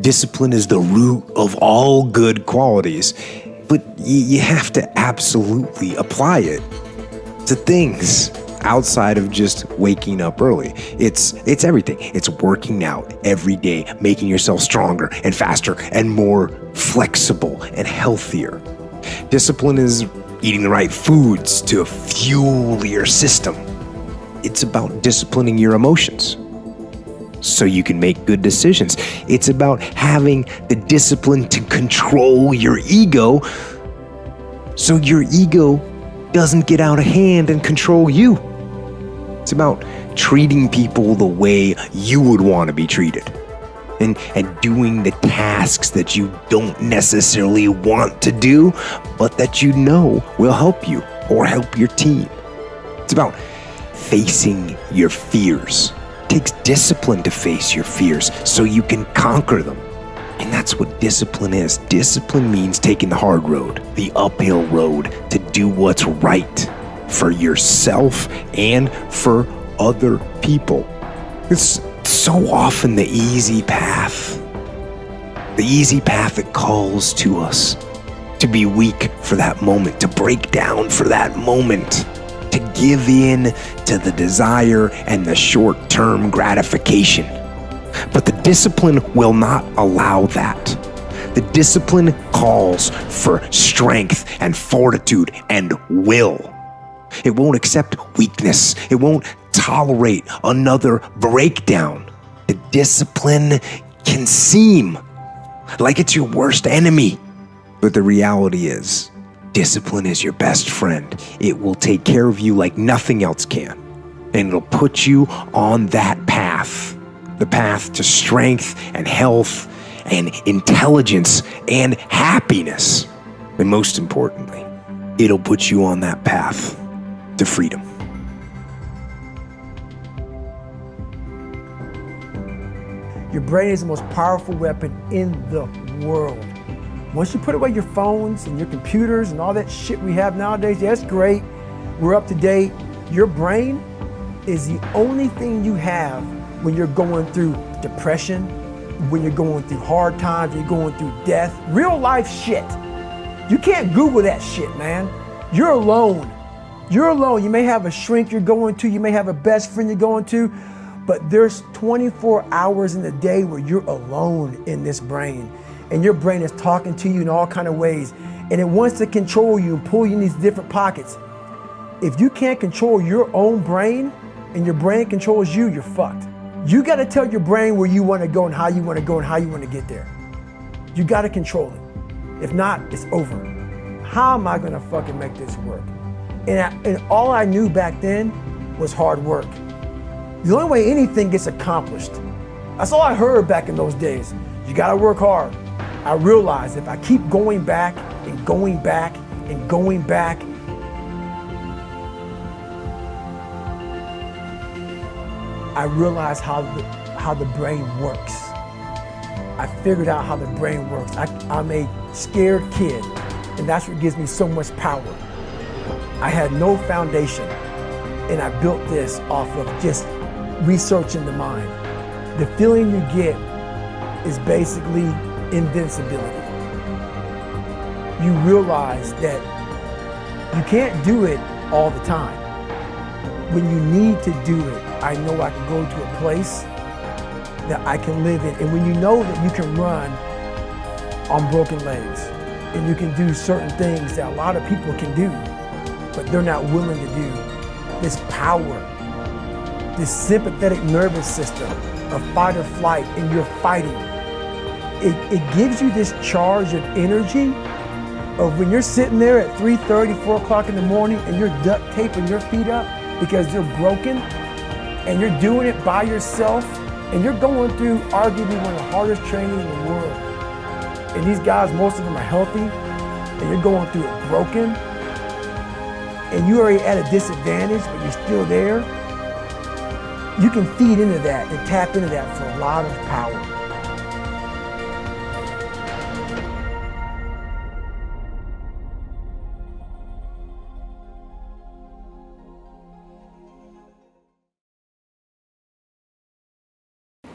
Discipline is the root of all good qualities, but you have to absolutely apply it to things outside of just waking up early. It's everything. It's working out every day, making yourself stronger and faster and more flexible and healthier. Discipline is eating the right foods to fuel your system. It's about disciplining your emotions so you can make good decisions. It's about having the discipline to control your ego so your ego doesn't get out of hand and control you. It's about treating people the way you would want to be treated and doing the tasks that you don't necessarily want to do, but that you know will help you or help your team. It's about facing your fears. It takes discipline to face your fears so you can conquer them. And that's what discipline is. Discipline means taking the hard road, the uphill road, to do what's right for yourself and for other people. It's so often the easy path that calls to us to be weak for that moment, to break down for that moment, to give in to the desire and the short-term gratification. But the discipline will not allow that. The discipline calls for strength and fortitude and will. It won't accept weakness. It won't tolerate another breakdown. The discipline can seem like it's your worst enemy, but the reality is, discipline is your best friend. It will take care of you like nothing else can, and it'll put you on that path, the path to strength and health and intelligence and happiness. And most importantly, it'll put you on that path to freedom. Your brain is the most powerful weapon in the world. Once you put away your phones and your computers and all that shit we have nowadays, that's great. We're up to date. Your brain is the only thing you have when you're going through depression, when you're going through hard times, you're going through death, real life shit. You can't Google that shit, man. You're alone. You're alone. You may have a shrink you're going to, you may have a best friend you're going to, but there's 24 hours in the day where you're alone in this brain. And your brain is talking to you in all kinds of ways. And it wants to control you and pull you in these different pockets. If you can't control your own brain and your brain controls you, you're fucked. You gotta tell your brain where you wanna go and how you wanna go and how you wanna get there. You gotta control it. If not, it's over. How am I gonna fucking make this work? And all I knew back then was hard work. The only way anything gets accomplished. That's all I heard back in those days. You gotta work hard. I realized if I keep going back and going back and going back, I realized how the brain works. I figured out how the brain works. I'm a scared kid, and that's what gives me so much power. I had no foundation, and I built this off of just researching the mind. The feeling you get is basically invincibility. You realize that you can't do it all the time. When you need to do it, I know I can go to a place that I can live in. And when you know that you can run on broken legs and you can do certain things that a lot of people can do, but they're not willing to do, this power, this sympathetic nervous system of fight or flight, and you're fighting. It gives you this charge of energy of when you're sitting there at 3:30, 4 o'clock in the morning and you're duct taping your feet up because they're broken, and you're doing it by yourself, and you're going through arguably one of the hardest training in the world. And these guys, most of them are healthy, and you're going through it broken, and you're already at a disadvantage, but you're still there. You can feed into that and tap into that for a lot of power.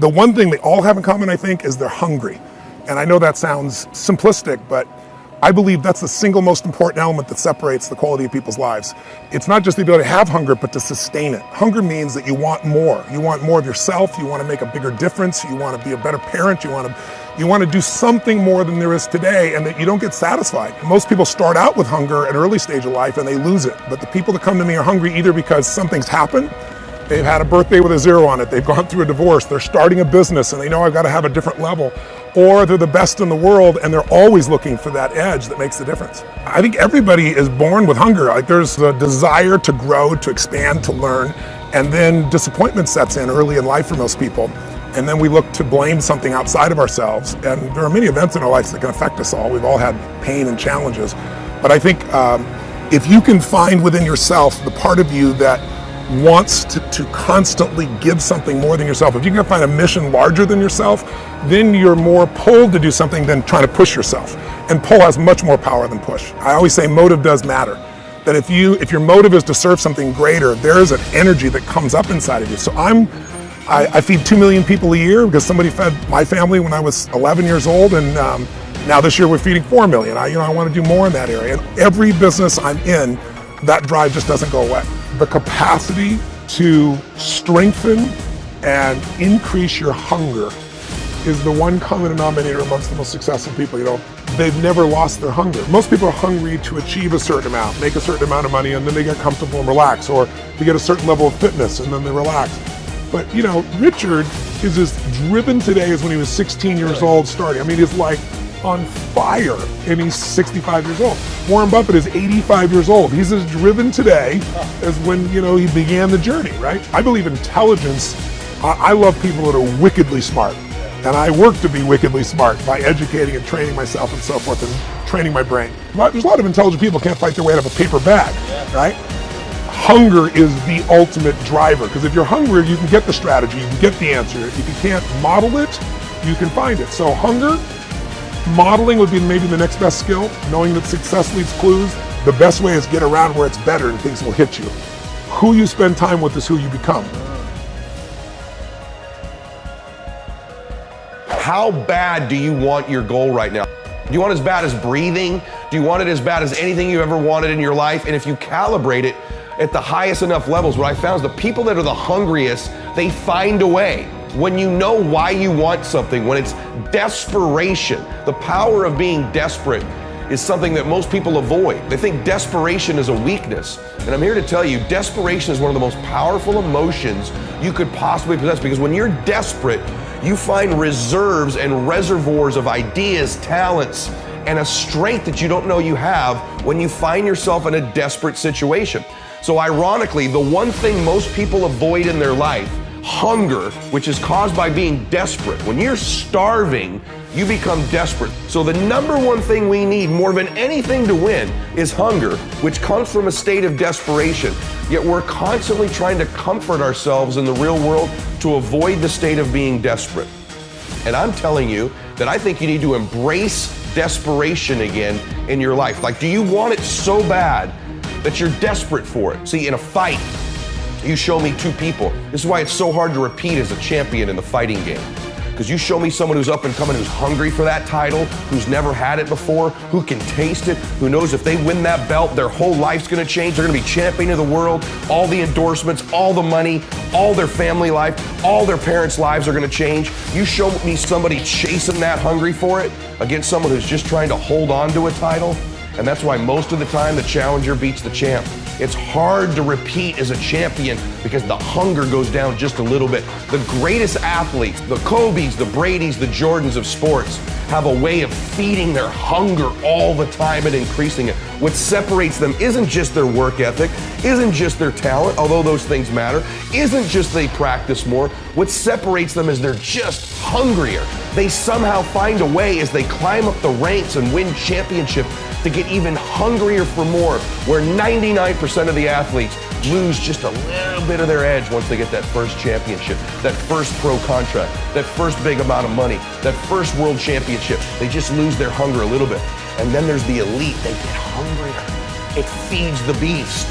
the one thing they all have in common, I think, is they're hungry. And I know that sounds simplistic, but I believe that's the single most important element that separates the quality of people's lives. It's not just the ability to have hunger, but to sustain it. Hunger means that you want more. You want more of yourself. You want to make a bigger difference. You want to be a better parent. You want to do something more than there is today, and that you don't get satisfied. Most people start out with hunger at an early stage of life and they lose it. But the people that come to me are hungry either because something's happened, they've had a birthday with a 0 on it, they've gone through a divorce, they're starting a business and they know I've got to have a different level, or they're the best in the world and they're always looking for that edge that makes the difference. I think everybody is born with hunger. Like, there's a desire to grow, to expand, to learn, and then disappointment sets in early in life for most people. And then we look to blame something outside of ourselves. And there are many events in our lives that can affect us all. We've all had pain and challenges. But I think if you can find within yourself the part of you that wants to constantly give something more than yourself, if you can find a mission larger than yourself, then you're more pulled to do something than trying to push yourself. And pull has much more power than push. I always say motive does matter. That if your motive is to serve something greater, there is an energy that comes up inside of you. So I feed 2 million people a year because somebody fed my family when I was 11 years old, and now this year we're feeding 4 million. I want to do more in that area. And every business I'm in, that drive just doesn't go away. The capacity to strengthen and increase your hunger is the one common denominator amongst the most successful people. They've never lost their hunger. Most people are hungry to achieve a certain amount, make a certain amount of money, and then they get comfortable and relax, or to get a certain level of fitness and then they relax. But Richard is as driven today as when he was 16 years old starting. I mean, he's like on fire, and he's 65 years old. Warren Buffett is 85 years old. He's as driven today as when, he began the journey, right? I believe intelligence. I love people that are wickedly smart. And I work to be wickedly smart by educating and training myself and so forth, and training my brain. There's a lot of intelligent people who can't fight their way out of a paper bag, right? Hunger is the ultimate driver, because if you're hungry, you can get the strategy, you can get the answer. If you can't model it, you can find it. So hunger, modeling would be maybe the next best skill. Knowing that success leaves clues. The best way is get around where it's better and things will hit you. Who you spend time with is who you become. How bad do you want your goal right now? Do you want it as bad as breathing? Do you want it as bad as anything you ever wanted in your life? And if you calibrate it at the highest enough levels, what I found is the people that are the hungriest, they find a way. When you know why you want something, when it's desperation, the power of being desperate is something that most people avoid. They think desperation is a weakness. And I'm here to tell you, desperation is one of the most powerful emotions you could possibly possess, because when you're desperate, you find reserves and reservoirs of ideas, talents, and a strength that you don't know you have when you find yourself in a desperate situation. So ironically, the one thing most people avoid in their life, hunger, which is caused by being desperate. When you're starving, you become desperate. So the number one thing we need more than anything to win is hunger, which comes from a state of desperation. Yet we're constantly trying to comfort ourselves in the real world to avoid the state of being desperate. And I'm telling you that I think you need to embrace desperation again in your life. Like, do you want it so bad that you're desperate for it? See, in a fight, you show me two people. This is why it's so hard to repeat as a champion in the fighting game. Because you show me someone who's up and coming, who's hungry for that title, who's never had it before, who can taste it, who knows if they win that belt, their whole life's gonna change. They're gonna be champion of the world, all the endorsements, all the money, all their family life, all their parents' lives are gonna change. You show me somebody chasing that, hungry for it, against someone who's just trying to hold on to a title. And that's why most of the time the challenger beats the champ. It's hard to repeat as a champion because the hunger goes down just a little bit. The greatest athletes, the Kobes, the Bradys, the Jordans of sports, have a way of feeding their hunger all the time and increasing it. What separates them isn't just their work ethic, isn't just their talent, although those things matter, isn't just they practice more. What separates them is they're just hungrier. They somehow find a way as they climb up the ranks and win championships to get even hungrier for more, where 99% of the athletes lose just a little bit of their edge once they get that first championship, that first pro contract, that first big amount of money, that first world championship. They just lose their hunger a little bit. And then there's the elite. They get hungrier. It feeds the beast.